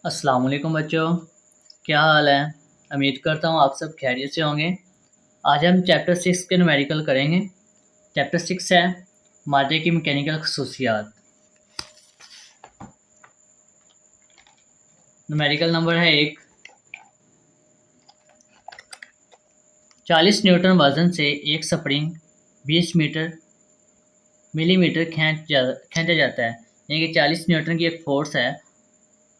अस्सलाम वालेकुम बच्चों, क्या हाल है? उम्मीद करता हूँ आप सब खैरियत से होंगे। आज हम चैप्टर 6 के न्यूमेरिकल करेंगे। चैप्टर 6 है मादे की मैकेनिकल खसूसियात। न्यूमेरिकल नंबर है 1। 40 न्यूटन वजन से एक स्प्रिंग 20 मिलीमीटर खींचा जाता है। यानी कि 40 न्यूटन की एक फोर्स है,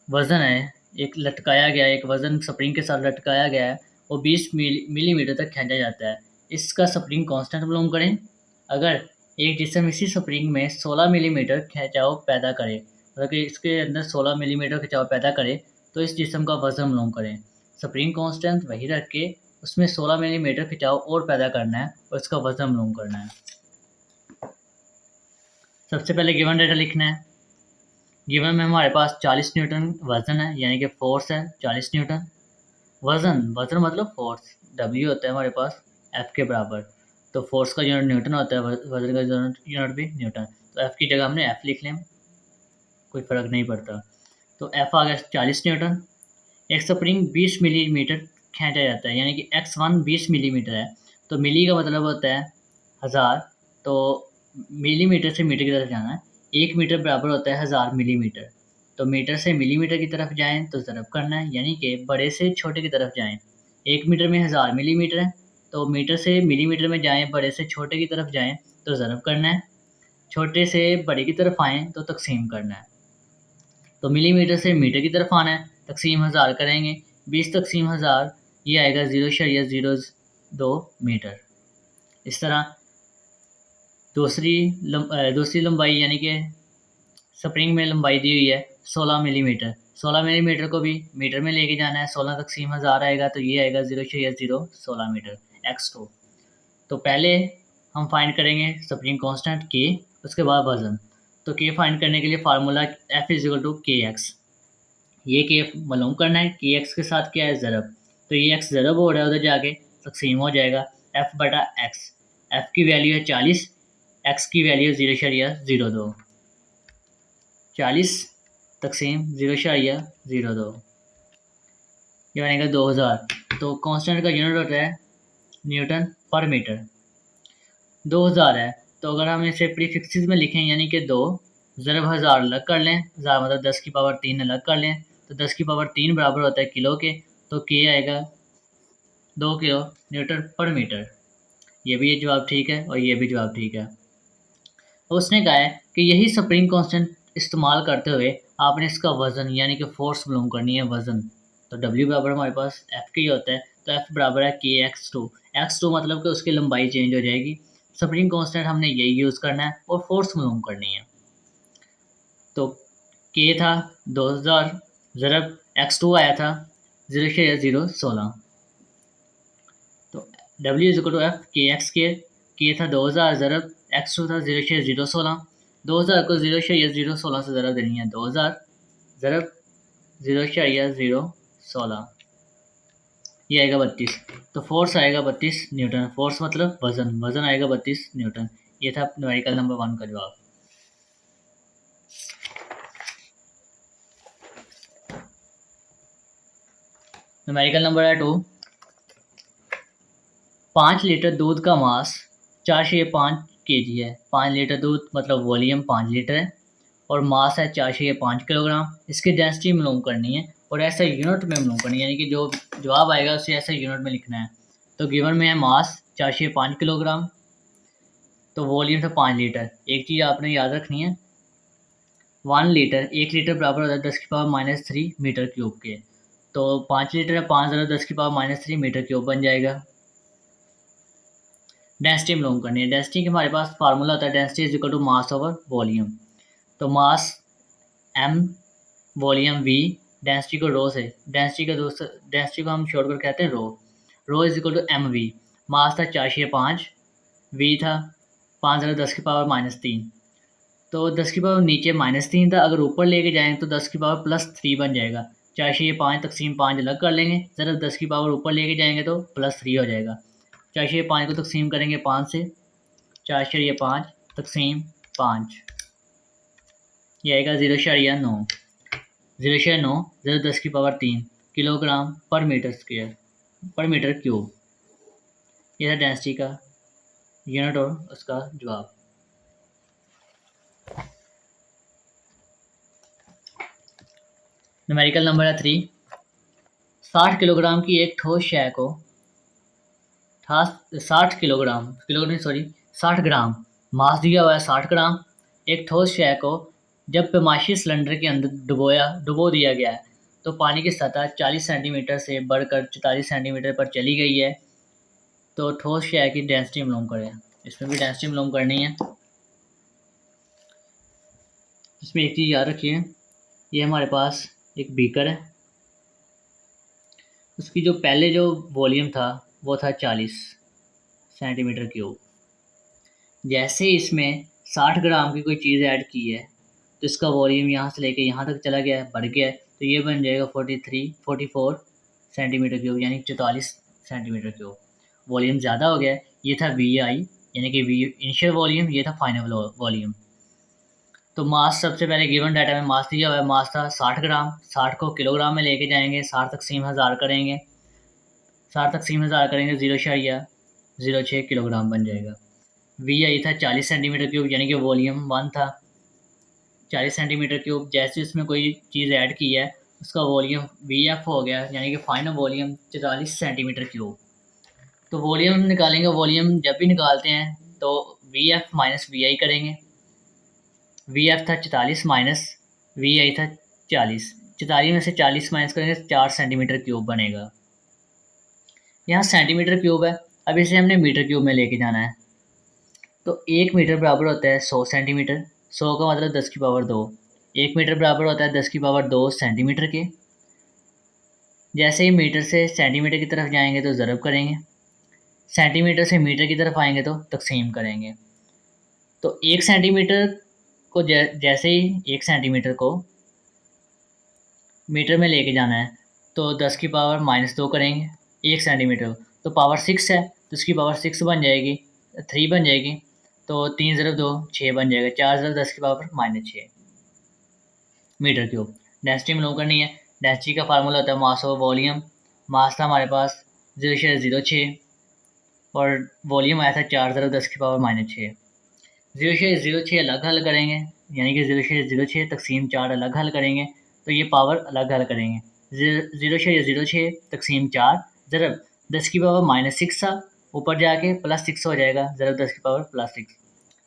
वज़न है, एक लटकाया गया है, एक वज़न स्प्रिंग के साथ लटकाया गया है, वो 20 मिलीमीटर तक खींचा जाता है। इसका स्प्रिंग कांस्टेंट मालूम करें। अगर एक जिस्म इसी स्प्रिंग में 16 मिलीमीटर खिंचाव पैदा करे, मतलब कि इसके अंदर 16 मिलीमीटर खिंचाव पैदा करे, तो इस जिस्म का वज़न मालूम करें। स्प्रिंग कांस्टेंट वही रख के उसमें 16 मिलीमीटर खिंचाव और पैदा करना है और इसका वज़न मालूम करना है। सबसे पहले गिवन डेटा लिखना है। गिवन में हमारे पास 40 न्यूटन वज़न है, यानी कि फोर्स है 40 न्यूटन। वज़न मतलब फोर्स, W होता है हमारे पास F के बराबर। तो फोर्स का यूनिट न्यूटन होता है, वज़न का यूनिट भी न्यूटन। तो F की जगह हमने F लिख लें, कोई फ़र्क नहीं पड़ता। तो F आ गया 40 न्यूटन। एक स्प्रिंग 20 मिलीमीटर खींचा जाता है, यानी कि X1 20 मिलीमीटर है। तो मिली का मतलब होता है 1000, तो मिलीमीटर से मीटर की तरफ जाना है। 1 मीटर बराबर होता है 1000 मिलीमीटर। तो मीटर से मिलीमीटर की तरफ जाएँ तो ज़रब करना है, यानी कि बड़े से छोटे की तरफ जाएँ। 1 मीटर में 1000 मिलीमीटर है, तो मीटर से मिलीमीटर में जाएँ, बड़े से छोटे की तरफ जाएँ तो ज़रब करना है। छोटे से बड़े की तरफ आएँ तो तक़सीम करना है। तो मिलीमीटर से मीटर की तरफ आना है, तक़सीम 1000 करेंगे। 20 तक़सीम 1000 ये आएगा 0.02 मीटर। इस तरह दूसरी लंबाई, यानी कि स्प्रिंग में लंबाई दी हुई है 16 मिलीमीटर। 16 मिलीमीटर को भी मीटर में लेके जाना है। 16 तक़सीम 1000 आएगा, तो ये आएगा 0.016 मीटर X2। तो पहले हम फाइंड करेंगे स्प्रिंग कांस्टेंट K, उसके बाद वज़न। तो K फाइंड करने के लिए फार्मूला F = KX। ये K मालूम करना है, KX के साथ क्या है ज़रब। तो ये X ज़रब हो रहा है, उधर जाके तक़सीम हो जाएगा F/X। F की वैल्यू है 40, X की वैल्यू 0.02। 40 तक़सीम 0.02, ये बनेगा 2000। तो कांस्टेंट का यूनिट होता है न्यूटन पर मीटर। 2000 है, तो अगर हम इसे प्रीफिक्सेस में लिखें, यानी कि 2 ज़रब 1000 अलग कर लें, 1000 मतलब 10 की पावर 3 अलग कर लें, तो 10 की पावर 3 बराबर होता है किलो के। तो K आएगा 2 किलो न्यूटन पर मीटर। ये भी जवाब ठीक है और ये भी जवाब ठीक है। तो उसने कहा है कि यही स्प्रिंग कांस्टेंट इस्तेमाल करते हुए आपने इसका वज़न, यानी कि फोर्स मालूम करनी है, वज़न। तो W बराबर हमारे पास F के ही होता है, तो F बराबर है KX2। X2 मतलब कि उसकी लंबाई चेंज हो जाएगी। स्प्रिंग कांस्टेंट हमने यही यूज़ करना है और फोर्स मालूम करनी है। तो K था 2000 ज़रब X2 आया था 0.016। तो W = F K था 2000 ज़रब X2 था 0.016। 2000 को 0.016 से ज़रब देनी है, 2000 ज़रब 0.016, ये आएगा 32। तो फोर्स आएगा 32 न्यूटन। फोर्स मतलब वज़न, वज़न आएगा 32 न्यूटन। ये था न्यूमेरिकल नंबर 1 का जवाब। न्यूमेरिकल नंबर है 2। 5 लीटर दूध का मास 405 kg है। 5 लीटर दूध मतलब वॉल्यूम 5 लीटर है और मास है 405 किलोग्राम। इसकी डेंसिटी मालूम करनी है और ऐसा यूनिट में मालूम करनी है, यानी कि जो जवाब आएगा उसे ऐसा यूनिट में लिखना है। तो गिवन में है मास 405 किलोग्राम, तो वॉल्यूम था 5 लीटर। एक चीज़ आपने याद रखनी है, 1 लीटर, 1 लीटर बराबर होता है 10 की पावर -3 मीटर क्यूब के। तो 5 लीटर है, 5 ज़रा 10 की पावर -3 मीटर क्यूब बन जाएगा। डेंसिटी मालूम करनी है। डेंसिटी के हमारे पास फार्मूला होता है डेंसिटी = मास ओवर वॉल्यूम। तो मास m, वॉल्यूम v, डेंसिटी को रो से, डेंसिटी को हम शॉर्टकट कहते हैं रो = mv। मास था 405, v था 5 ज़रा 10 की पावर -3। तो 10 की पावर नीचे -3 था, अगर ऊपर लेके जाएँ तो 10 की पावर +3 बन जाएगा। 405 तक़सीम 5 अलग कर लेंगे, ज़रा 10 की पावर ऊपर लेके जाएंगे तो +3 हो जाएगा। 405 को तक़सीम करेंगे 5 से, 4/5 तक़सीम 5, ये आएगा 0.9। 0.9 ज़रा 10 की पावर 3 किलोग्राम पर मीटर स्क्वायर पर मीटर क्यूब। ये था डेंसिटी का यूनिट और उसका जवाब। न्यूमेरिकल नंबर है 3। 60 किलोग्राम की एक ठोस शय को 60 ग्राम मास दिया हुआ है 60 ग्राम। एक ठोस शय को जब पैमाइशी सिलेंडर के अंदर डुबो दिया गया है तो पानी की सतह 40 सेंटीमीटर से बढ़कर 44 सेंटीमीटर पर चली गई है। तो ठोस शय की डेंसिटी मालूम करें। इसमें भी डेंसिटी मालूम करनी है। इसमें एक चीज़ याद रखिए, ये हमारे पास एक बीकर है, उसकी जो पहले जो वॉल्यूम था वो था 40 सेंटीमीटर क्यूब। जैसे इसमें 60 ग्राम की कोई चीज़ ऐड की है तो इसका वॉल्यूम यहाँ से लेके यहाँ तक चला गया है, बढ़ गया है, तो ये बन जाएगा 44 सेंटीमीटर क्यूब, यानी 44 सेंटीमीटर क्यूब। वॉल्यूम ज़्यादा हो गया है। ये था VI यानी कि वी इनिशियल वॉल्यूम, ये था फाइनल वॉल्यूम। तो मास सबसे पहले गिवन डाटा में मास दिया हुआ है, मास था 60 ग्राम। 60 को किलोग्राम में लेके जाएंगे, 60 तकसीम 1000 करेंगे, 60 तकसीम 1000 करेंगे 0.06 किलोग्राम बन जाएगा। VI था 40 सेंटीमीटर क्यूब यानी कि वॉल्यूम 1 था 40 सेंटीमीटर क्यूब। जैसे इसमें कोई चीज़ ऐड की है उसका वॉल्यूम VF हो गया, यानी कि फाइनल वॉल्यूम 44 सेंटीमीटर क्यूब। तो वॉल्यूम निकालेंगे, वॉल्यूम जब भी निकालते हैं तो VF माइनस VI करेंगे। VF था 44 माइनस VI था 40, 44 में से 40 माइनस करेंगे 4 सेंटीमीटर क्यूब बनेगा। यहाँ सेंटीमीटर क्यूब है, अब इसे हमने मीटर क्यूब में लेके जाना है। तो 1 मीटर बराबर होता है 100 सेंटीमीटर, 100 का मतलब 10 की पावर 2। 1 मीटर बराबर होता है 10 की पावर 2 सेंटीमीटर के। जैसे ही मीटर से सेंटीमीटर की तरफ जाएंगे तो ज़रब करेंगे, सेंटीमीटर से मीटर की तरफ आएंगे तो तकसीम करेंगे। तो 1 सेंटीमीटर को जैसे ही 1 सेंटीमीटर को मीटर में लेके जाना है तो 10 की पावर -2 करेंगे 1 सेंटीमीटर, तो पावर 6 है तो इसकी पावर 6 बन जाएगी, 3 बन जाएगी। तो 3 ज़रब 2 6 बन जाएगा, 4 ज़रब 10 की पावर -6 मीटर क्यूब। डेंसिटी मालूम करनी है। डेंसिटी का फार्मूला होता है मास ऑफ वॉल्यूम। मास था हमारे पास 0.06 और वॉल्यूम आया था 4 ज़रब 10 की पावर -6। 0.06 अलग हल करेंगे, यानी कि 0.06 तकसीम 4 अलग हल करेंगे तो ये पावर अलग हल करेंगे। 0.06 तकसीम 4 ज़रब 10 की पावर -6 था, ऊपर जाके +6 हो जाएगा, ज़रब 10 की पावर +6।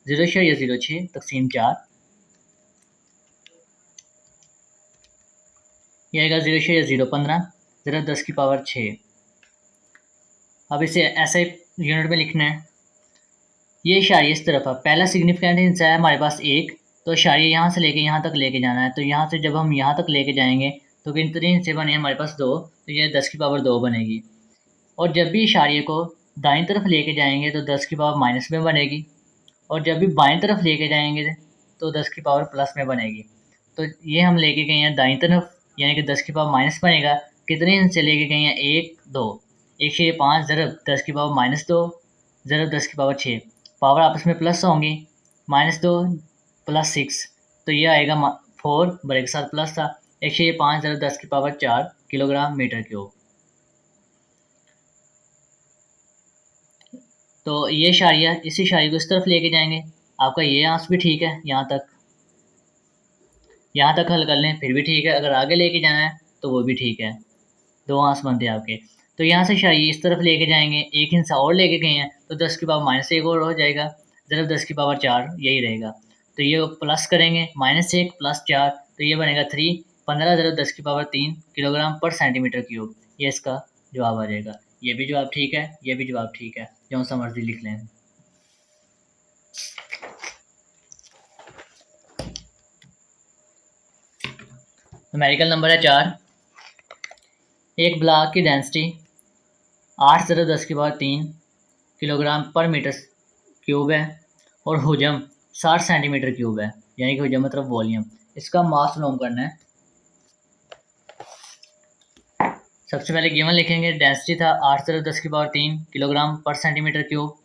0.06 तकसीम 4 ये आएगा 0.015 ज़रब 10 की पावर 6। अब इसे ऐसे यूनिट में लिखना है। ये इशारे इस तरफ है, पहला सिग्निफिकेंट हिस्सा है हमारे पास 1, तो इशारे यहाँ से लेके यहाँ तक लेके जाना है। तो यहाँ से जब हम यहाँ तक लेके जाएंगे तो कितने हिस्से बने हमारे पास 2, तो ये 10 की पावर 2 बनेगी। और जब भी इशारे को दाईं तरफ लेके जाएंगे तो 10 की पावर माइनस में बनेगी, और जब भी बाईं तरफ लेके जाएंगे तो 10 की पावर प्लस में बनेगी। तो ये हम लेके गए हैं दाईं तरफ, यानी कि 10 की पावर माइनस बनेगा। कितने हिस्से लेके गए हैं 1 2, 1 से 5 ज़रब 10 की पावर -2 ज़रब 10 की पावर 6, पावर आपस में प्लस होंगी, -2 +6, तो ये आएगा 4 बड़े के साथ प्लस था, 1 से 5 ज़रब 10 की पावर 4 किलोग्राम मीटर क्यूब। तो ये इशारिया इस इशारे को इस तरफ लेके जाएंगे। आपका ये आंसर भी ठीक है, यहाँ तक हल कर लें फिर भी ठीक है, अगर आगे लेके जाना है तो वो भी ठीक है। 2 आंसर बनते हैं आपके। तो यहाँ से इशारे इस तरफ लेके जाएंगे, एक हिस्सा और लेके गए हैं तो 10 की पावर -1 और हो जाएगा, ज़रब 10 की पावर 4 यही रहेगा। तो ये प्लस करेंगे -1 + 4 तो ये बनेगा 3, 15 ज़रब 10 की पावर 3 किलोग्राम पर सेंटीमीटर क्यूब। ये इसका जवाब आ जाएगा। ये भी जवाब ठीक है, ये भी जवाब ठीक है, जो सा मर्जी लिख लें। न्यूमेरिकल नंबर है 4। एक ब्लॉक की डेंसिटी 8 ज़रब 10 की पावर 3 किलोग्राम पर मीटर क्यूब है और हुजम 60 सेंटीमीटर क्यूब है, यानी कि हुजम मतलब वॉल्यूम। इसका मास मालूम करना है। सबसे पहले गिवन लिखेंगे, डेंसिटी था 8 ज़रब 10 की पावर 3 किलोग्राम पर सेंटीमीटर क्यूब,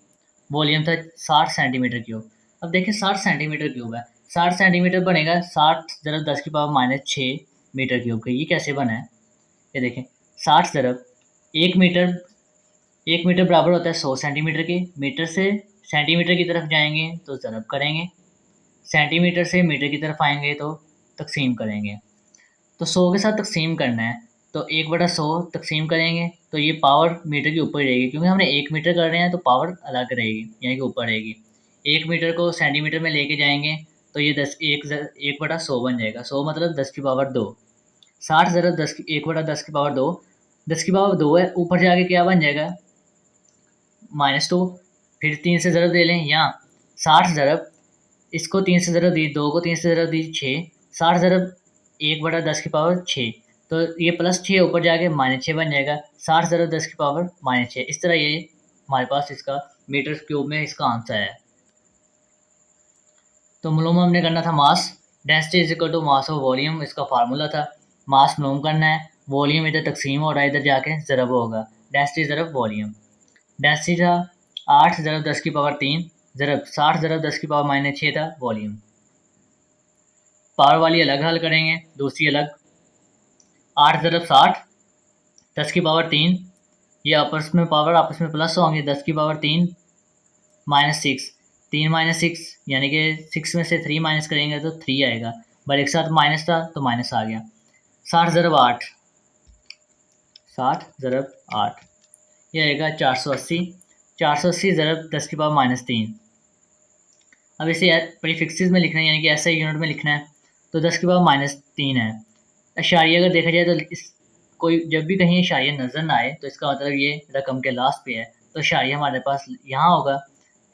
वॉल्यूम था 60 सेंटीमीटर क्यूब। अब देखिए 60 सेंटीमीटर क्यूब है, 60 सेंटीमीटर बनेगा 60 ज़रब 10 की पावर -6 मीटर क्यूब का। ये कैसे बना है, ये देखें, 60 ज़रब 1 मीटर, 1 मीटर बराबर होता है 100 सेंटीमीटर के। मीटर से सेंटीमीटर की तरफ जाएंगे तो ज़रब करेंगे, सेंटीमीटर से मीटर की तरफ आएंगे तो तकसीम करेंगे। तो 100 के साथ तकसीम करना है तो 1/100 तकसीम करेंगे तो ये पावर मीटर के ऊपर रहेगी, क्योंकि हमने 1 मीटर कर रहे हैं तो पावर अलग रहेगी, यानी कि ऊपर रहेगी। 1 मीटर को सेंटीमीटर में लेके जाएंगे तो ये 1/100 बन जाएगा। 100 मतलब 10 की पावर 2। 60 ज़रब 1/10 की पावर 2, 10 की पावर 2 है, ऊपर जाके क्या बन जाएगा, -2। फिर 3 से ज़रब दे लें यहाँ, 60 ज़रब, इसको 3 से ज़रब दी, 2 को 3 से ज़रब दी 6, 60 ज़रब 1/10 की पावर 6, तो ये +6 ऊपर जाके -6 बन जाएगा। 60 ज़रब 10 की पावर -6। इस तरह ये हमारे पास इसका मीटर क्यूब में इसका आंसर है। तो मालूम हमने करना था mass, density is equal to mass of volume, इसका फार्मूला था। मास मालूम करना है, वॉल्यूम इधर तकसीम हो रहा है, इधर जाके ज़रब होगा, डेंसिटी ज़रब वॉल्यूम। डेंसिटी था 8 ज़रब 10 की पावर 3 ज़रब 60 ज़रब 10 की पावर -6 था वॉल्यूम। पावर वाली अलग हल करेंगे, दूसरी अलग। 8 ज़रब 60 10 की पावर 3, ये आपस में पावर आपस में प्लस होंगे, 10 की पावर 3 -6, 3 -6 यानी कि 6 में से 3 माइनस करेंगे तो 3 आएगा, बट एक साथ माइनस था तो माइनस आ गया। 60 ज़रब 8, 60 ज़रब 8 ये आएगा 480, 480 ज़रब 10 की पावर -3। अब इसे प्रीफिक्सेस में लिखना है, यानी कि ऐसा यूनिट में लिखना है, तो 10 की पावर -3 है। अशारिया अगर देखा जाए तो इस कोई जब भी कहीं अशारिया नज़र ना आए तो इसका मतलब ये रकम के लास्ट पे है, तो अशारिया हमारे पास यहाँ होगा।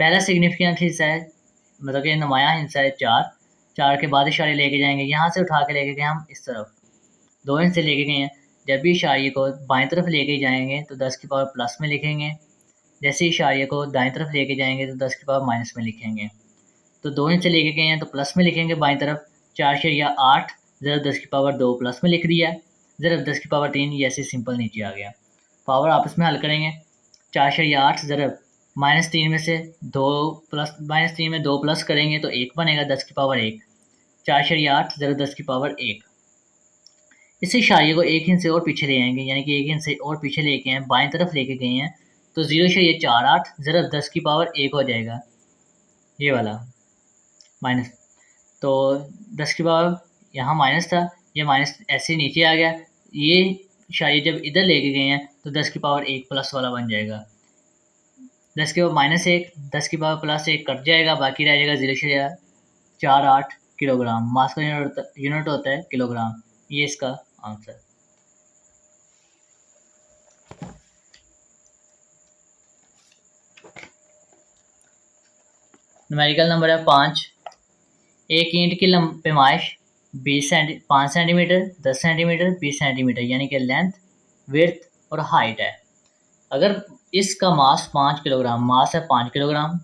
पहला सिग्निफिकेंट हिस्सा है, मतलब कि नुमाया हिस्सा है 4, 4 के बाद इशारे लेके जाएंगे, यहाँ से उठा के लेके गए हम इस तरफ, 2 इंच से लेके गए हैं। जब भी इशारे को बाएं तरफ लेके जाएंगे तो 10 की पावर प्लस में लिखेंगे, जैसे इशारे को दाएं तरफ लेके जाएंगे तो 10 की पावर माइनस में लिखेंगे। तो 2 इंच से लेके गए हैं तो प्लस में लिखेंगे बाईं तरफ, 4/8 ज़रब 10 की पावर 2 प्लस में लिख दिया, ज़रब 10 की पावर 3 ये ऐसे सिंपल नीचे आ गया। पावर आपस में हल करेंगे, 4/8 ज़रब -3 में से 2 प्लस, -3 में 2 प्लस करेंगे तो 1 बनेगा, 10 की पावर 1, 4/8 ज़रब 10 की पावर 1। इसी इशारे को एक इंच से और पीछे ले आएंगे, यानी कि 1 इंच से और पीछे लेके हैं, बाएं तरफ लेके गए हैं, तो 0/48 ज़रब 10 की पावर 1 हो जाएगा, ये वाला माइनस। तो 10 की पावर यहाँ माइनस था, ये माइनस ऐसे नीचे आ गया। ये इशारे जब इधर लेके गए हैं तो 10 की पावर 1 प्लस वाला बन जाएगा, 10 की पावर -1, 10 की पावर +1 कट जाएगा, बाकी रह जाएगा 0/48 किलोग्राम। मास का यूनिट होता है किलोग्राम। ये इसका आंसर। न्यूमेरिकल नंबर है 5। एक ईंट की पैमाइश 5 सेंटीमीटर, 10 सेंटीमीटर, 20 सेंटीमीटर, यानी कि लेंथ, विड्थ और हाइट है। अगर इसका मास 5 किलोग्राम, मास है 5 किलोग्राम,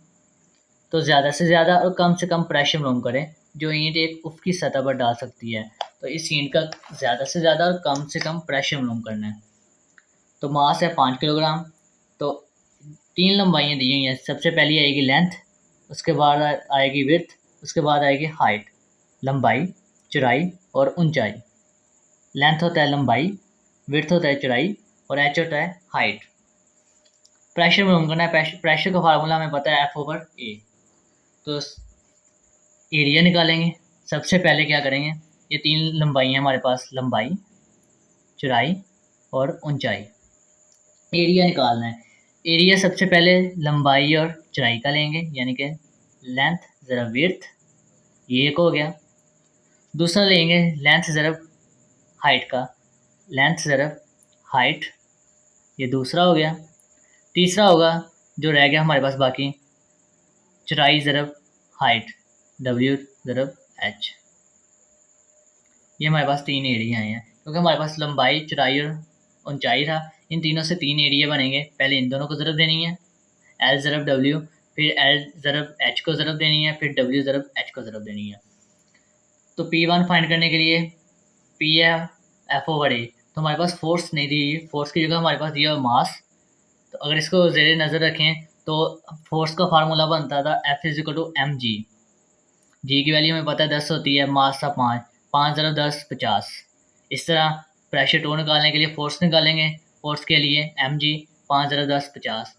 तो ज़्यादा से ज़्यादा और कम से कम प्रेशर मालूम करें जो ईंट एक उफ़क़ी सतह पर डाल सकती है। तो इस ईंट का ज़्यादा से ज़्यादा और कम से कम प्रेशर मालूम करना है। तो मास है 5 किलोग्राम, तो 3 लंबाइयाँ दी हुई हैं। सबसे पहली आएगी लेंथ, उसके बाद आएगी विड्थ, उसके बाद आएगी हाइट, लंबाई, चौड़ाई और ऊंचाई। लेंथ होता है लंबाई, विड्थ होता है चौड़ाई और एच होता है हाइट। प्रेशर मालूम करना है। प्रेशर का फार्मूला हमें पता है F/A। तो एरिया निकालेंगे। सबसे पहले क्या करेंगे, ये 3 लंबाई हैं हमारे पास, लंबाई, चौड़ाई और ऊंचाई। एरिया निकालना है। एरिया सबसे पहले लंबाई और चौड़ाई का लेंगे, यानी कि लेंथ ज़रा विड्थ, ये एक हो गया। दूसरा लेंगे लेंथ ज़रब हाइट का, लेंथ ज़रब हाइट, ये दूसरा हो गया। तीसरा होगा जो रह गया हमारे पास बाकी, चौड़ाई ज़रब हाइट, W ज़रब H। ये हमारे पास 3 एरिया आए हैं, क्योंकि हमारे पास लंबाई, चौड़ाई और ऊंचाई था। इन तीनों से 3 एरिया बनेंगे। पहले इन दोनों को ज़रब देनी है, L ज़रब W, फिर L ज़रब H को ज़रब देनी है, फिर W ज़रब H को ज़रब देनी है। तो P1 फाइंड करने के लिए P है F/A। तो हमारे पास फोर्स नहीं दी, फोर्स की जगह हमारे पास दिया मास। तो अगर इसको ज़ेरे नज़र रखें तो फोर्स का फार्मूला बनता था F = mg। जी की वैल्यू हमें पता है 10 होती है, मास था 5, 5 × 10 = 50, इस तरह प्रेशर टो निकालने के लिए फोर्स निकालेंगे, फोर्स के लिए mg 5 ज़रा 10 50।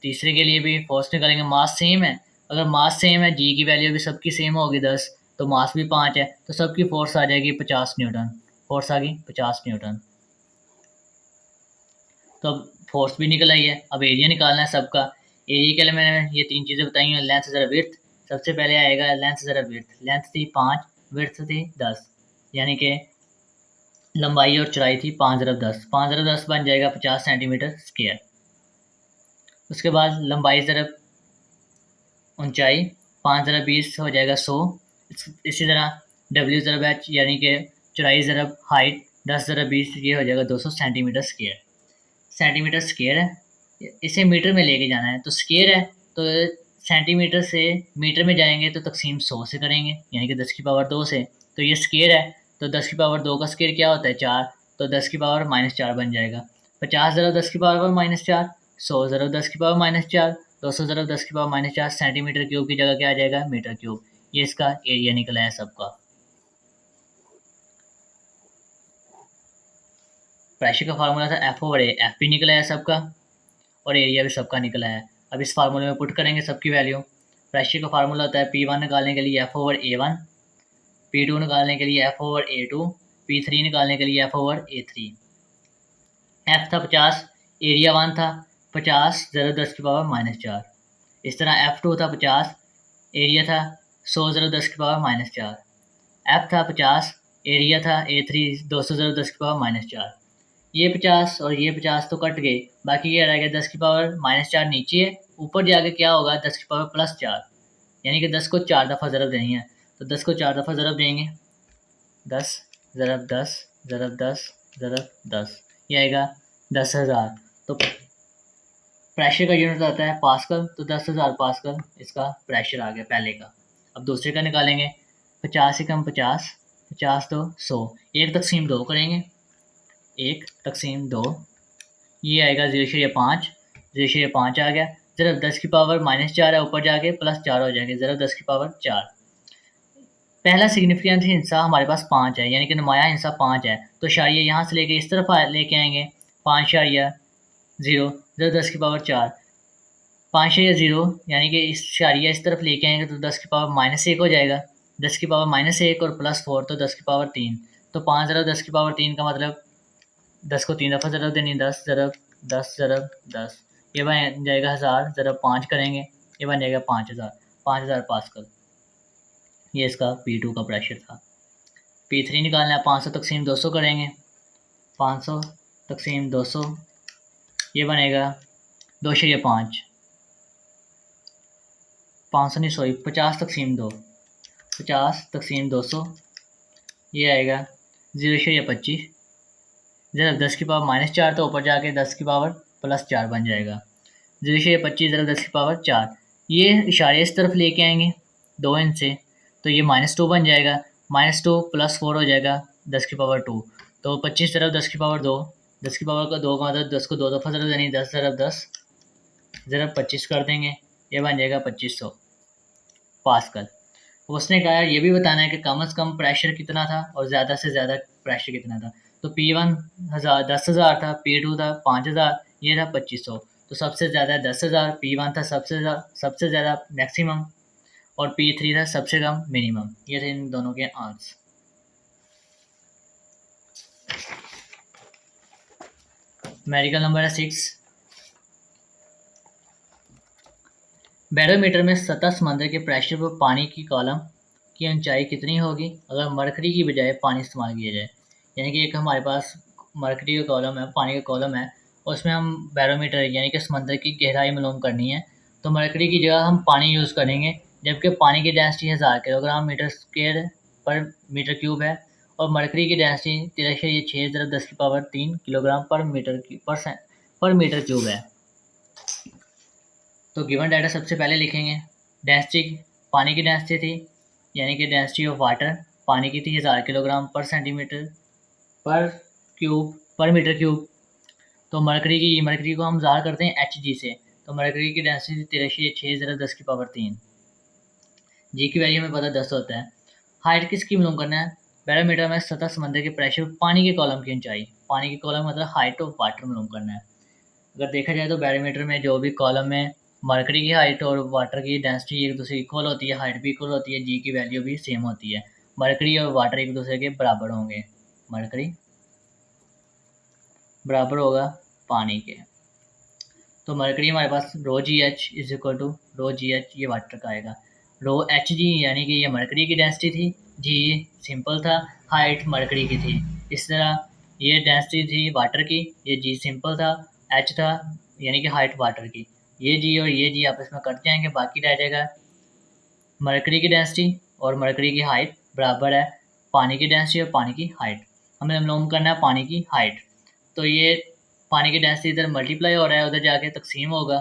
तीसरे के लिए भी फोर्स निकालेंगे, मास सेम है, अगर मास सेम है g की वैल्यू भी सबकी सेम होगी 10, तो मास भी 5 है, तो सबकी फोर्स आ जाएगी 50 न्यूटन, फोर्स आ गई 50 न्यूटन। तो अब फोर्स भी निकल आई है, अब एरिया निकालना है सबका। एरिया के लिए मैंने ये 3 चीज़ें बताई हैं, लेंथ ज़रा विड्थ। सबसे पहले आएगा लेंथ ज़रा विड्थ, लेंथ थी 5, विड्थ थी 10, यानी कि लंबाई और चौड़ाई थी 5 ज़रा 10, 5 ज़रा 10 बन जाएगा 50 सेंटीमीटर स्क्वायर। उसके बाद लंबाई ज़रा ऊंचाई 5 ज़रा 20 हो जाएगा 100। इसी तरह डब्ल्यू ज़रा एच यानी कि चौड़ाई ज़रा हाइट 10 ज़रा 20, ये हो जाएगा 200 सेंटीमीटर स्क्वायर। सेंटीमीटर स्क्वायर है, इसे मीटर में लेके जाना है, तो स्क्वायर है तो सेंटीमीटर से मीटर में जाएंगे तो तकसीम 100 से करेंगे, यानी कि 10 की पावर 2 से। तो ये स्क्वायर है तो 10 की पावर 2 का स्क्वायर क्या होता है 4, तो 10 की पावर -4 बन जाएगा। 50 ज़रा 10 की पावर -4, 100 ज़रा 10 की पावर -4, 200 ज़रा 10 की पावर -4, सेंटीमीटर क्यूब की जगह क्या आ जाएगा मीटर क्यूब। ये इसका एरिया निकला है सबका। प्रेशर का फार्मूला था F/A, एफ भी निकला है सबका और एरिया भी सबका निकला है। अब इस फार्मूले में पुट करेंगे सबकी वैल्यू। प्रेशर का फार्मूला होता है P1 निकालने के लिए F/A1, P2 निकालने के लिए F/A2, P3 निकालने के लिए F/A3। F था 50, एरिया 1 था 50 ज़रा 10 की पावर -4। इस तरह F2 था 50, एरिया था 100 ज़रा 10 की पावर -4। F था 50, एरिया था A3 200 ज़रा 10 की पावर -4। ये 50 और ये 50 तो कट गए, बाकी क्या रह गया 10 की पावर -4 नीचे है, ऊपर जाके क्या होगा 10 की पावर +4, यानी कि 10 को 4 दफ़ा ज़रब देनी है, तो 10 को 4 दफ़ा ज़रब देंगे, 10 ज़रब 10 ज़रब 10 ज़रब 10, ये आएगा 10,000। तो प्रेशर का यूनिट आता है पास्कल, तो 10,000 पास्कल इसका प्रेशर आ गया पहले का। अब दूसरे का निकालेंगे, 50 से कम 50, 50 तो 100, 1/2 करेंगे, 1/2, ये आएगा 0.5, 0.5 आ गया, ज़रा 10 की पावर -4 है, ऊपर जाके +4 हो जाएंगे, ज़रा 10 की पावर 4। पहला सिग्निफिकेंट हिस्सा हमारे पास 5 है, यानी कि नुमाया हिस्सा 5 है, तो शारिया यहाँ से लेके इस तरफ लेके आएंगे, 5.0, ज़रा 10 की पावर 4, 5.0 यानी कि इस शारिया इस तरफ लेके आएंगे तो 10 की पावर -1 हो जाएगा, 10 की पावर -1 और +4 तो 10 की पावर 3, तो 5 ज़रा 10 की पावर 3 का मतलब 10 को 3 दफ़ा ज़रब देनी, 10 ज़रब 10 ज़रब 10, ये बन जाएगा 1000, ज़रब 5 करेंगे, ये बन जाएगा 5000, 5000 पास्कल। ये इसका P2 का प्रेशर था। P3 निकालना है, 500 तक़सीम 200 करेंगे, 500 तक़सीम 200, ये बनेगा 2.5, 500 नहीं सॉरी 50 तक़सीम 2, 50 तक़सीम 200, ये आएगा 0.25, ज़रा 10 की पावर -4 तो ऊपर जाके 10 की पावर +4 बन जाएगा, 0.25 ज़रा 10 की पावर 4, ये इशारे इस तरफ लेके आएंगे 2 इंच से, तो ये -2 बन जाएगा, -2 +4 हो जाएगा 10 की पावर 2, तो 25 ज़रा 10 की पावर 2, 10 की पावर का 2 का मतलब 10 को 2 दफ़ा ज़रा देनी, 10 ज़रा 10 ज़रा 25 कर देंगे, ये बन जाएगा 2500 पास्कल। उसने कहा ये भी बताना है कि कम से कम प्रेशर कितना था और ज़्यादा से ज़्यादा प्रेशर कितना था, तो P1 10,000 था, P2 था 5,000, ये था 2500, तो सबसे ज़्यादा 10,000, P1 था सबसे ज़्यादा मैक्सिमम और P3 था सबसे कम मिनिमम। ये थे इन दोनों के आंसर। मेडिकल नंबर है 6। बैरोमीटर में सतह समंदर के प्रेशर पर पानी की कॉलम की ऊंचाई कितनी होगी अगर मरकरी की बजाय पानी इस्तेमाल किया जाए। यानी कि एक हमारे पास मरकरी का कॉलम है, पानी का कॉलम है, उसमें हम बैरोमीटर यानी कि समंदर की गहराई मालूम करनी है, तो मरकरी की जगह हम पानी यूज़ करेंगे, जबकि पानी की डेंसिटी 1000 किलोग्राम मीटर स्क्वायर पर मीटर क्यूब है और मरकरी की डेंसिटी 13.6 ज़रा 10 की पावर 3 किलोग्राम पर मीटर क्यूब है। तो गिवन डाटा सबसे पहले लिखेंगे, डेंसिटी पानी की डेंसिटी थी, यानी कि डेंसिटी ऑफ वाटर पानी की थी 1000 किलोग्राम पर सेंटीमीटर पर मीटर क्यूब। तो मरकरी को हम ज़ाहिर करते हैं Hg से, तो मरकरी की डेंसिटी 13.6 ज़रा 10 की पावर 3, जी की वैल्यू हमें पता 10 होता है। हाइट किसकी मालूम करना है, बैरोमीटर में सतह समंदर के प्रेशर, पानी के कॉलम की ऊंचाई, पानी के कॉलम मतलब हाइट ऑफ वाटर मालूम करना है। अगर देखा जाए तो बैरोमीटर में जो भी कॉलम में मरकरी की हाइट और वाटर की डेंसिटी एक दूसरे इक्वल होती है, हाइट भी इक्वल होती है, जी की वैल्यू भी सेम होती है। मरकरी और वाटर एक दूसरे के बराबर होंगे, मरकरी बराबर होगा पानी के। तो मरकरी हमारे पास rho G H is equal to rho G H, ये वाटर का आएगा। रो एच जी यानी कि ये मरकरी की डेंसिटी थी, जी सिंपल था, हाइट मरकरी की थी। इस तरह ये डेंसिटी थी वाटर की, ये जी सिंपल था, एच था यानी कि हाइट वाटर की। ये जी और ये जी आपस में कट जाएंगे, बाकी रह जाएगा मरकरी की डेंसिटी और मरकरी की हाइट बराबर है पानी की डेंसिटी और पानी की हाइट। हमें मालूम करना है पानी की हाइट। तो ये पानी की डेंसिटी इधर मल्टीप्लाई हो रहा है, उधर जाके तकसीम होगा,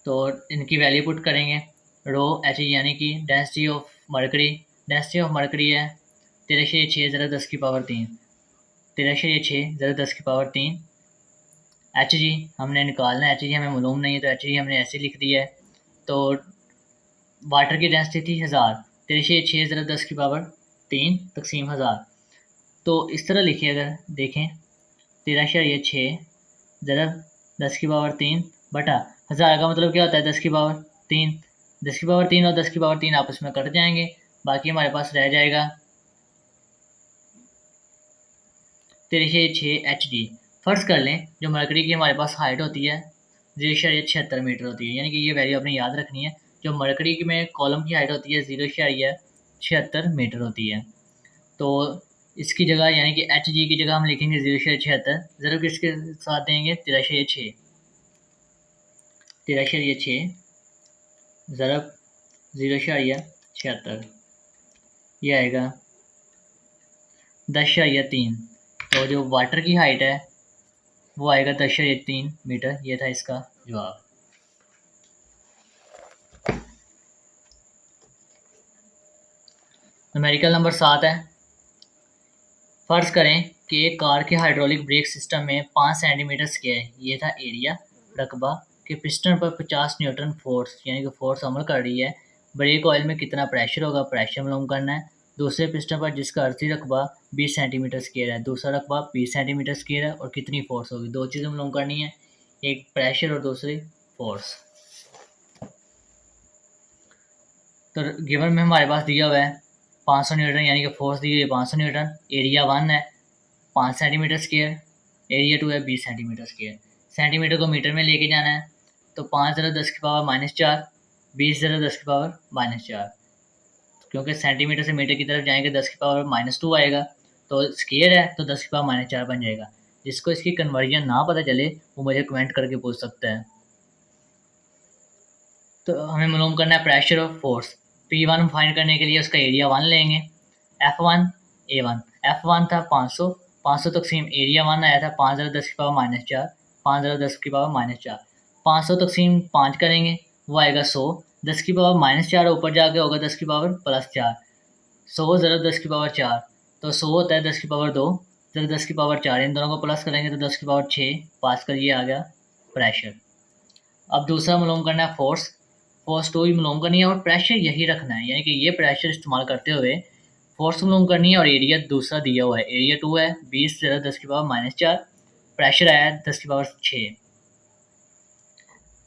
तो इनकी वैल्यू पुट करेंगे। रो एच यानी कि density of mercury, density of mercury है 1306 ज़रा 10 की पावर 3, 1306 ज़रा 10 की पावर 3। एच जी हमने निकालना है, एच जी हमें मालूम नहीं है तो एच जी हमने ऐसे लिख दिया है। तो वाटर की डेंसिटी थी 1000, 1306 ज़रा 10 की पावर 3 तकसीम 1000। तो इस तरह लिखिए, अगर देखें 1306 ज़रा 10 की पावर 3 बटा 1000 का मतलब क्या होता है 10 की पावर 3। 10 की पावर 3 और 10 की पावर 3 आपस में कट जाएंगे, बाकी हमारे पास रह जाएगा 1306 एच डी। फर्ज कर लें जो मरकरी की हमारे पास हाइट होती है 0.76 मीटर होती है, यानी कि ये वैल्यू आपने याद रखनी है। जो मरकरी की में कॉलम की हाइट होती है 0.76 मीटर होती है। तो इसकी जगह यानी कि एच जी की जगह हम लिखेंगे 0.76, ज़रूर किसके साथ देंगे 1306, 1306 ज़रब 0.76, ये आएगा 10.3। तो जो वाटर की हाइट है वो आएगा 10.3 मीटर। ये था इसका जवाब। न्यूमेरिकल नंबर 7 है। फर्ज करें कि एक कार के हाइड्रोलिक ब्रेक सिस्टम में 5 सेंटीमीटर स्क्वायर, ये था एरिया रकबा, के पिस्टन पर 50 न्यूटन फोर्स यानी कि फोर्स अमल कर रही है। ब्रेक ऑयल में कितना प्रेशर होगा, प्रेशर मालूम करना है। दूसरे पिस्टन पर जिसका अर्जी रकबा 20 सेंटीमीटर स्क्वायर है, दूसरा रकबा 20 सेंटीमीटर स्क्वायर है, और कितनी फोर्स होगी। दो चीज़ें मालूम करनी है, एक प्रेशर और दूसरी फोर्स। तो गिवन में हमारे पास दिया हुआ है 500 न्यूटन यानी कि फोर्स दी हुई है 500 न्यूटन, एरिया 1 है 5 सेंटीमीटर स्क्वायर, एरिया 2 है 20 सेंटीमीटर स्क्वायर। सेंटीमीटर को मीटर में लेके जाना है, तो 5 ज़रा 10 की पावर -4, 20 ज़रा 10 की पावर -4, क्योंकि सेंटीमीटर से मीटर की तरफ जाएंगे 10 की पावर -2 आएगा, तो स्क्वायर है तो 10 की पावर -4 बन जाएगा। जिसको इसकी कन्वर्जन ना पता चले वो मुझे कमेंट करके पूछ सकता है। तो हमें मालूम करना है प्रेशर और फोर्स। P1 फाइंड करने के लिए उसका एरिया 1 लेंगे, F1 A1, F1 था 500, 500 तकसीम एरिया 1 आया था 5 ज़रा 10 की पावर -4, 5 ज़रा 10 की पावर -4, 500 तकसीम 5 करेंगे वो आएगा 100, 10 की पावर -4 ऊपर जाके होगा 10 की पावर +4, 100 ज़रा 10 की पावर 4, तो 100 होता है 10 की पावर 2, ज़रा 10 की पावर 4, इन दोनों को प्लस करेंगे तो 10 की पावर 6 पास कर, ये आ गया प्रेशर। अब दूसरा मालूम करना है फोर्स, फोर्स 2 ही मालूम करनी है और प्रेशर यही रखना है, यानी कि ये प्रेशर इस्तेमाल करते हुए फोर्स मालूम करनी है। और एरिया दूसरा दिया हुआ है, एरिया 2 है 20 ज़रा 10 की पावर -4, प्रेशर आया 10 की पावर 6।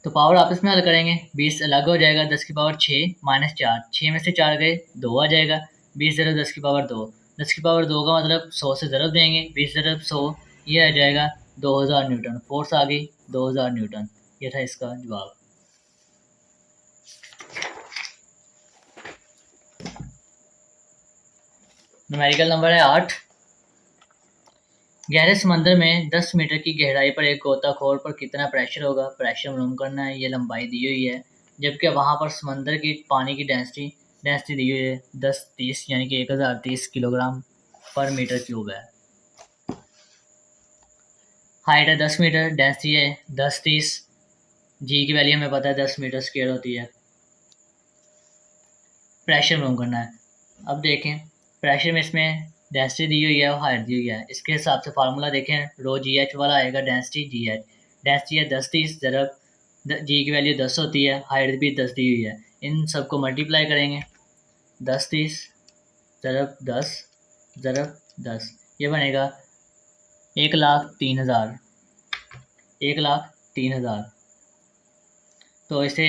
तो पावर आपस में हल करेंगे, 20 अलग हो जाएगा, 10 की पावर 6 -4, 6 में से 4 गए 2 आ जाएगा, 20 ज़रा 10 की पावर 2, 10 की पावर 2 का मतलब 100 से ज़रब देंगे, 20 ज़रब 100, ये आ जाएगा 2000 न्यूटन। फोर्स आ गई 2000 न्यूटन। ये था इसका जवाब। न्यूमेरिकल नंबर है 8। गहरे समंदर में 10 मीटर की गहराई पर एक गोताखोर पर कितना प्रेशर होगा, प्रेशर मालूम करना है। ये लंबाई दी हुई है, जबकि वहाँ पर समंदर की पानी की डेंसिटी दी हुई है 1030 यानी कि 1030 किलोग्राम पर मीटर क्यूब है। हाइट है 10 मीटर, डेंसिटी है 1030, जी की वैल्यू हमें पता है 10 मीटर स्क्वायर होती है। प्रेशर मालूम करना है। अब देखें प्रेशर में इसमें डेंसिटी दी हुई है और हाइट दी हुई है, इसके हिसाब से फार्मूला देखें, रो जी एच वाला आएगा डेंसिटी जी एच, डेंसिटी है 1030 ज़रब जी की वैल्यू 10 होती है, हाइट भी 10 दी हुई है, इन सबको मल्टीप्लाई करेंगे 1030 ज़रब 10 ज़रब 10, ये बनेगा 1,03,000, 1,03,000। तो इसे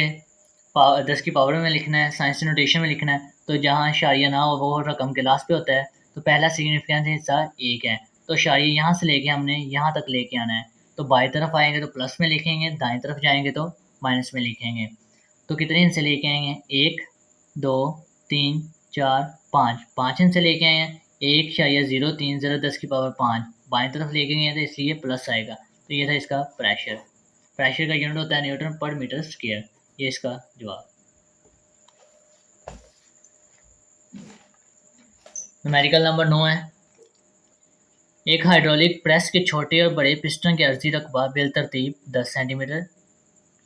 10 की पावर में लिखना है, साइंस नोटेशन में लिखना है। तो जहाँ शारिया ना हो वो रकम के लास्ट पे होता है, तो पहला सिग्निफिकेंस हिस्सा 1 है, तो शारिया यहाँ से लेके हमने यहाँ तक लेके आना है। तो बाईं तरफ आएंगे तो प्लस में लिखेंगे, दाएं तरफ जाएंगे तो माइनस में लिखेंगे। तो कितने हिस्से लेके आएंगे? 1 2 3 4 5, 5 हिस्से लेके आए हैं। 1,03 ज़रा 10 की पावर 5 बाएं तरफ लेके गए तो इसलिए प्लस आएगा। तो ये था इसका प्रेशर। प्रेशर का यूनिट होता है न्यूटन पर मीटर स्क्वायर। ये इसका जवाब। न्यूमेरिकल नंबर 9 है। एक हाइड्रोलिक प्रेस के छोटे और बड़े पिस्टन के अर्जी रकबा बिलतरतीब 10 सेंटीमीटर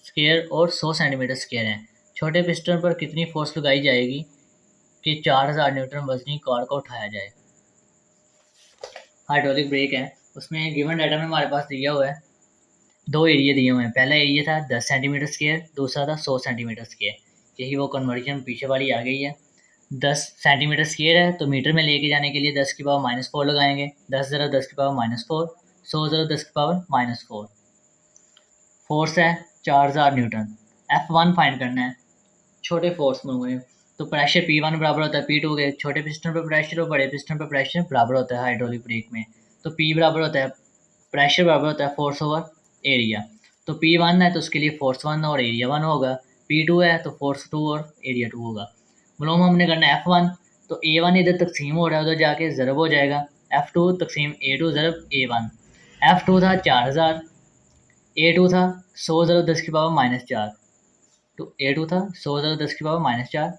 स्क्वायर और 100 सेंटीमीटर स्क्वायर हैं। छोटे पिस्टन पर कितनी फोर्स लगाई जाएगी कि 4000 न्यूटन वजनी कार को उठाया जाए? हाइड्रोलिक ब्रेक है, उसमें गिवन डाटा में हमारे पास दिया हुआ है, दो एरिया दिए हुए हैं। पहला एरिया था 10 सेंटीमीटर स्क्वायर, दूसरा था 100 सेंटीमीटर स्क्वायर। यही वो कन्वर्जन पीछे वाली आ गई है। 10 सेंटीमीटर स्क्वायर है तो मीटर में लेके जाने के लिए 10 की पावर -4 लगाएंगे। 10 ज़रा 10 की पावर -4, 100 ज़रा 10 की पावर -4। फोर्स है 4000 न्यूटन। F1 फाइंड करना है, छोटे फोर्स में। तो प्रेशर P1 बराबर होता है P2 के। छोटे पिस्टन पर प्रेशर और बड़े पिस्टन पर प्रेशर बराबर होता है हाइड्रोलिक ब्रेक में। तो P बराबर होता है, प्रेशर बराबर होता है फोर्स ओवर एरिया। तो P1 है तो उसके लिए फोर्स 1 और एरिया 1 होगा। P2 है तो फोर्स 2 और एरिया 2 होगा। मालूम हमने करना है F1, तो A1 इधर तकसीम हो रहा है, उधर जाके ज़रब हो जाएगा। F2 तकसीम A2 ज़रब A1। F2 था 4000, A2 था 100 ज़रब 10 की पावर -4। तो A2 था 100 ज़रब 10 की पावर -4,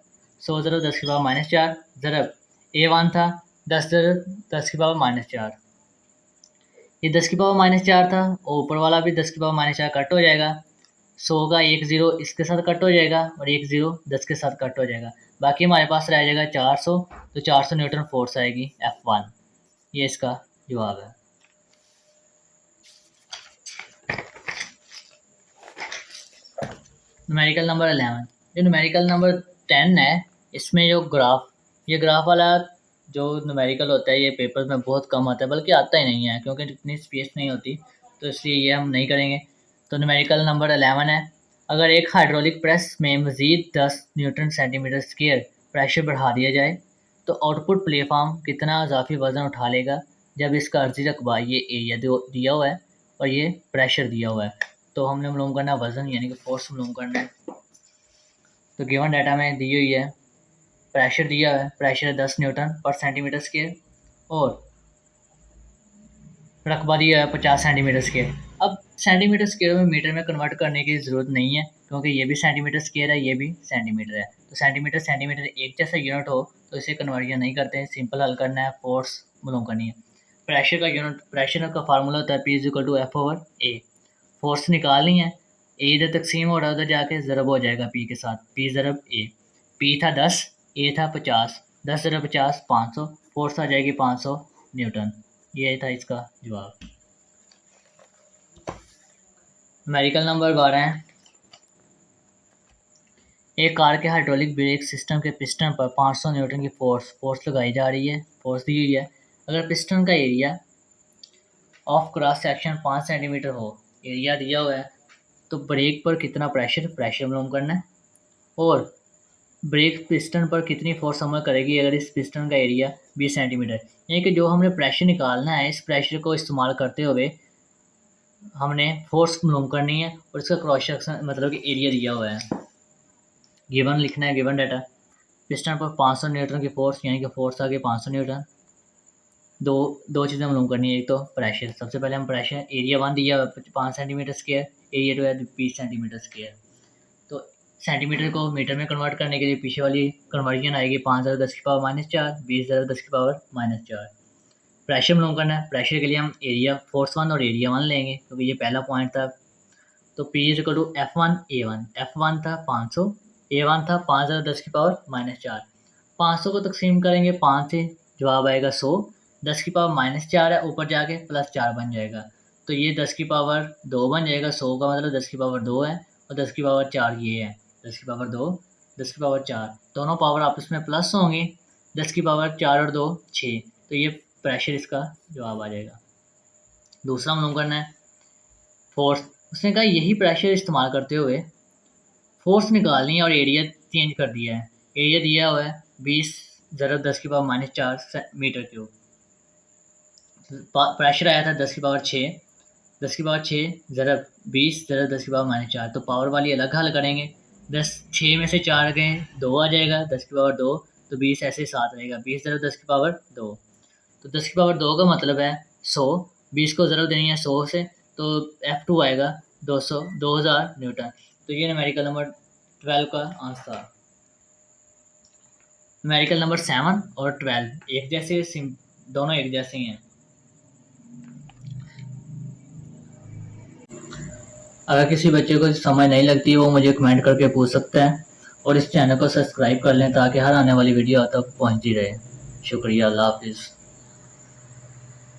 100 ज़रब 10 की पावर -4 ज़रब A1 था 10 ज़रब 10 की पावर -4। ये 10 की पावर -4 था और ऊपर वाला भी 10 की पावर -4 कट हो जाएगा। 100 का 1 ज़ीरो इसके साथ कट हो जाएगा और 1 ज़ीरो 10 के साथ कट हो जाएगा। बाकी हमारे पास रह जाएगा 400, तो 400 न्यूटन फोर्स आएगी F1। ये इसका जवाब है। Numerical number 11। जो न्यूमेरिकल नंबर 10 है, इसमें जो ये ग्राफ वाला जो न्यूमेरिकल होता है ये पेपर में बहुत कम आता है, बल्कि आता ही नहीं है क्योंकि इतनी स्पेस नहीं होती, तो इसलिए ये हम नहीं करेंगे। तो न्यूमेरिकल नंबर 11 है। अगर एक हाइड्रोलिक प्रेस में मज़ीद 10 न्यूटन सेंटीमीटर स्क्वायर प्रेशर बढ़ा दिया जाए तो आउटपुट प्लेटफॉर्म कितना इजाफी वज़न उठा लेगा जब इसका अर्जी रकबा ये एरिया दिया हुआ है और ये प्रेशर दिया हुआ है। तो हमने मालूम करना है वज़न यानी कि फोर्स मालूम करना है। तो गिवन डाटा में दी हुई है, प्रेशर दिया है, प्रेशर 10 न्यूटन पर सेंटीमीटर स्क्वायर और रकबा दिया है 50 सेंटीमीटर स्क्वायर। अब सेंटीमीटर स्क्वायर में मीटर में कन्वर्ट करने की ज़रूरत नहीं है क्योंकि ये भी सेंटीमीटर स्क्वायर है, ये भी सेंटीमीटर है। तो सेंटीमीटर एक जैसा यूनिट हो तो इसे कन्वर्जन नहीं करते हैं, सिंपल हल करना है, फोर्स मालूम करनी है। प्रेशर का यूनिट, प्रेशर का फार्मूला होता है P=F/A। फोर्स निकालनी है, ए इधर तकसीम हो रहा है, उधर जाके ज़रब हो जाएगा पी के साथ, P ज़रब ए। पी था 10, ए था 50, 10 ज़रब 50 500, फोर्स आ जाएगी 500 न्यूटन। ये था इसका जवाब। न्यूमेरिकल नंबर 12 है। एक कार के हाइड्रोलिक ब्रेक सिस्टम के पिस्टन पर 500 न्यूटन की फोर्स लगाई जा रही है, फोर्स दी हुई है। अगर पिस्टन का area of cross section 5 centimetre हो, एरिया दिया हुआ है, तो ब्रेक पर कितना प्रेशर मालूम करना है और ब्रेक पिस्टन पर कितनी फोर्स अमल करेगी अगर इस पिस्टन का एरिया 20 सेंटीमीटर। यानी कि जो हमने प्रेशर निकालना है, इस प्रेशर को इस्तेमाल करते हुए हमने फोर्स मालूम करनी है और इसका क्रॉस सेक्शन मतलब कि एरिया दिया हुआ है। गिवन लिखना है, गिवन डाटा, पिस्टन पर 500 न्यूटन की फोर्स यानी कि फोर्स आ गई 500 न्यूटन। दो चीज़ें मालूम करनी है, एक तो प्रेशर, सबसे पहले हम प्रेशर एरिया 1 दिया 5 सेंटीमीटर स्क्वायर, एरिया 2 है 20 सेंटीमीटर स्क्वायर। तो सेंटीमीटर को मीटर में कन्वर्ट करने के लिए पीछे वाली कन्वर्जन आएगी 5 ज़रा 10 की पावर -4, 20 ज़रा 10 की पावर -4। प्रेशर मालूम करना है, प्रेशर के लिए हम एरिया फोर्स 1 और एरिया 1 लेंगे क्योंकि ये पहला पॉइंट था। तो P=F1A1। F1 था 500, A1 था 5 ज़रा 10 की पावर -4। 500 को तकसीम करेंगे 5 से, जवाब आएगा 100। 10 की पावर -4 है, ऊपर जाके +4 बन जाएगा, तो ये 10 की पावर 2 बन जाएगा। 100 का मतलब 10 की पावर 2 है और 10 की पावर 4 ये है। 10 की पावर 2, 10 की पावर 4, दोनों पावर आपस में प्लस होंगी 10 की पावर 4 और 2 6, तो ये प्रेशर इसका जवाब आ जाएगा। दूसरा मालूम करना है फोर्स। उसने कहा यही प्रेशर इस्तेमाल करते हुए फोर्स निकालनी है और एरिया चेंज कर दिया है। एरिया दिया हुआ है 20 ज़रब 10 की पावर -4 मीटर क्यूब। प्रेशर आया था 10 की पावर 6, 10 की पावर 6 ज़रब 20 ज़रब 10 की पावर -4, तो पावर वाली अलग हल करेंगे। 6 में से 4 गए 2 आ जाएगा, 10 की पावर 2, तो 20 ऐसे 7 रहेगा, 20 ज़रब 10 की पावर 2, तो 10 की पावर 2 का मतलब है 100, 20 को ज़रब देनी है 100 से, तो F2 आएगा 2000 न्यूटन। तो ये न्यूमेरिकल नंबर 12 का आंसर। न्यूमेरिकल नंबर 7 और 12 एक जैसे, दोनों एक जैसे ही हैं। अगर किसी बच्चे को समझ नहीं लगती वो मुझे कमेंट करके पूछ सकता है, और इस चैनल को सब्सक्राइब कर लें ताकि हर आने वाली वीडियो आप तक पहुंचती रहे। शुक्रिया, अल्लाह हाफिज़।